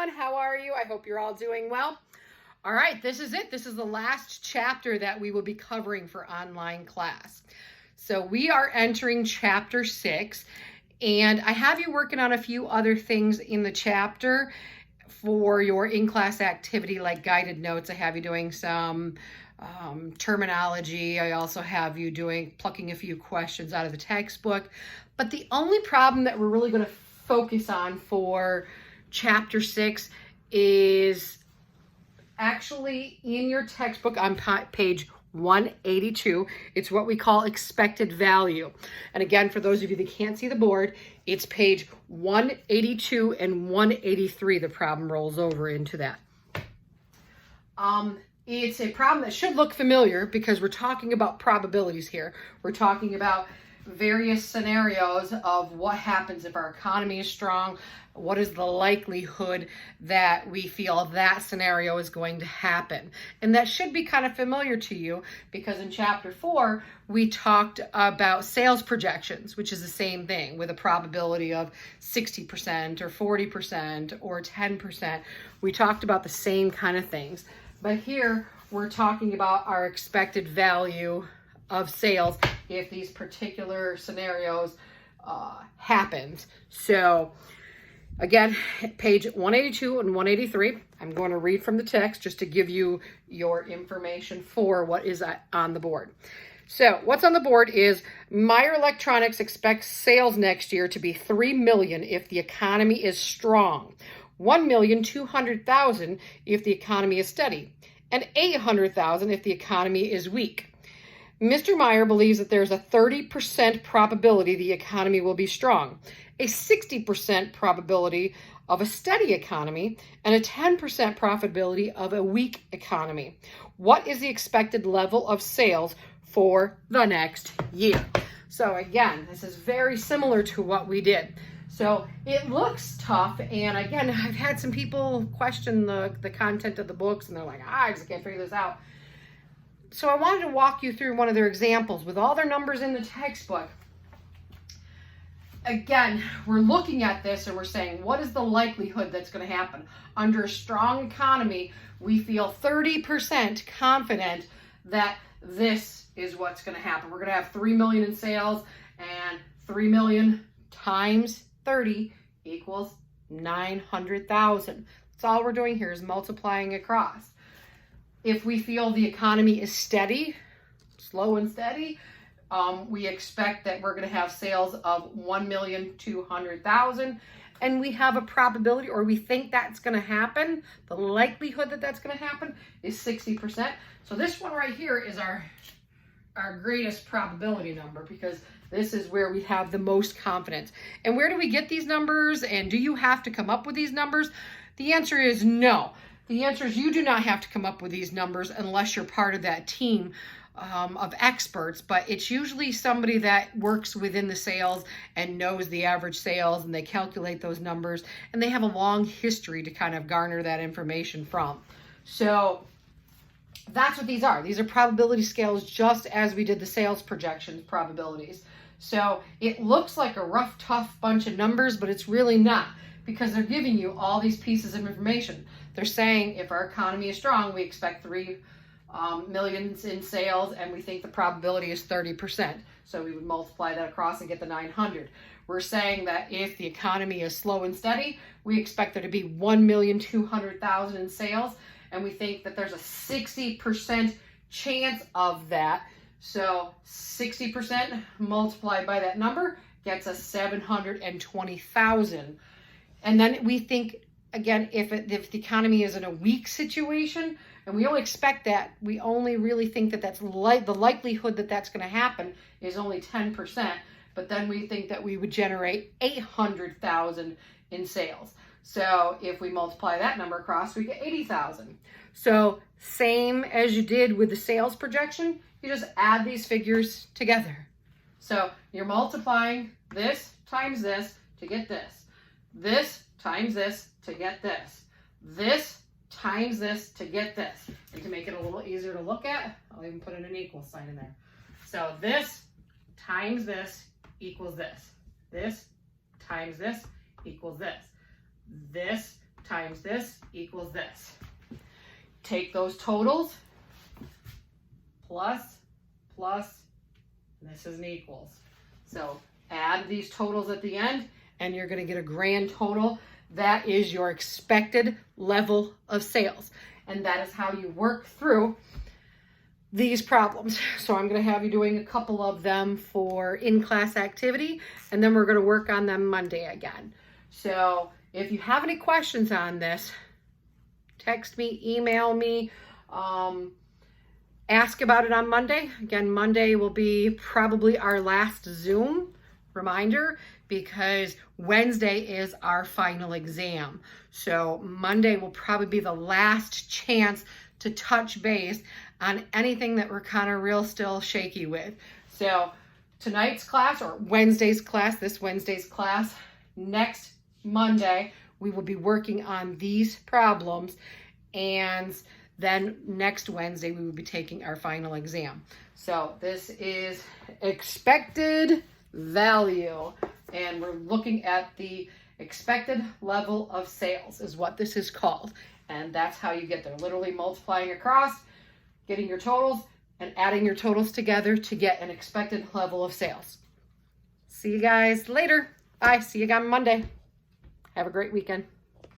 everyone. How are you? I hope you're all doing well. All right, this is it. This is the last chapter that we will be covering for online class. So we are entering chapter 6, and I have you working on a few other things in the chapter for your in-class activity, like guided notes. I have you doing some terminology. I also have you plucking a few questions out of the textbook. But the only problem that we're really going to focus on for chapter 6 is actually in your textbook on page 182. It's what we call expected value. And again, for those of you that can't see the board, it's page 182 and 183. The problem rolls over into that. It's a problem that should look familiar because we're talking about probabilities here. We're talking about various scenarios of what happens if our economy is strong. What is the likelihood that we feel that scenario is going to happen? And that should be kind of familiar to you because in chapter 4, we talked about sales projections, which is the same thing with a probability of 60% or 40% or 10%. We talked about the same kind of things. But here we're talking about our expected value of sales if these particular scenarios happened. So again, page 182 and 183, I'm going to read from the text just to give you your information for what is on the board. So what's on the board is Meyer Electronics expects sales next year to be $3 million if the economy is strong, $1,200,000 if the economy is steady, and $800,000 if the economy is weak. Mr. Meyer believes that there's a 30% probability the economy will be strong, a 60% probability of a steady economy, and a 10% probability of a weak economy. What is the expected level of sales for the next year? So again, this is very similar to what we did. So it looks tough, and again, I've had some people question the content of the books, and they're like, I just can't figure this out. So I wanted to walk you through one of their examples with all their numbers in the textbook. Again, we're looking at this and we're saying, what is the likelihood that's going to happen? Under a strong economy, we feel 30% confident that this is what's going to happen. We're going to have 3 million in sales, and 3 million times 30 equals 900,000. That's all we're doing here is multiplying across. If we feel the economy is steady, slow and steady, we expect that we're going to have sales of 1,200,000, and we have a probability, or we think that's going to happen. The likelihood that that's going to happen is 60%. So this one right here is our greatest probability number because this is where we have the most confidence. And where do we get these numbers? And do you have to come up with these numbers? The answer is no. The answer is you do not have to come up with these numbers unless you're part of that team of experts, but it's usually somebody that works within the sales and knows the average sales, and they calculate those numbers, and they have a long history to kind of garner that information from. So that's what these are. These are probability scales just as we did the sales projections probabilities. So it looks like a rough, tough bunch of numbers, but it's really not because they're giving you all these pieces of information. They're saying if our economy is strong, we expect 3 million in sales, and we think the probability is 30%. So we would multiply that across and get the 900. We're saying that if the economy is slow and steady, we expect there to be 1,200,000 in sales, and we think that there's a 60% chance of that. So 60% multiplied by that number gets us 720,000. And then we think, again, if the economy is in a weak situation, and we only expect that, we only really think that the likelihood that that's going to happen is only 10%. But then we think that we would generate 800,000 in sales. So if we multiply that number across, we get 80,000. So same as you did with the sales projection, you just add these figures together. So you're multiplying this times this to get this. This times this to get this. This times this to get this. And to make it a little easier to look at, I'll even put in an equal sign in there. So this times this equals this. This times this equals this. This times this equals this. Take those totals, plus, and this is an equals. So add these totals at the end, and you're going to get a grand total. That is your expected level of sales. And that is how you work through these problems. So I'm going to have you doing a couple of them for in-class activity, and then we're going to work on them Monday again. So if you have any questions on this, text me, email me, ask about it on Monday. Again, Monday will be probably our last Zoom reminder because Wednesday is our final exam. So Monday will probably be the last chance to touch base on anything that we're kind of real still shaky with. So tonight's class, or Wednesday's class, this Wednesday's class, next Monday, we will be working on these problems, and then next Wednesday we will be taking our final exam. So this is expected value, and we're looking at the expected level of sales is what this is called. And that's how you get there, literally multiplying across, getting your totals, and adding your totals together to get an expected level of sales. See you guys later. Bye. See you again Monday. Have a great weekend.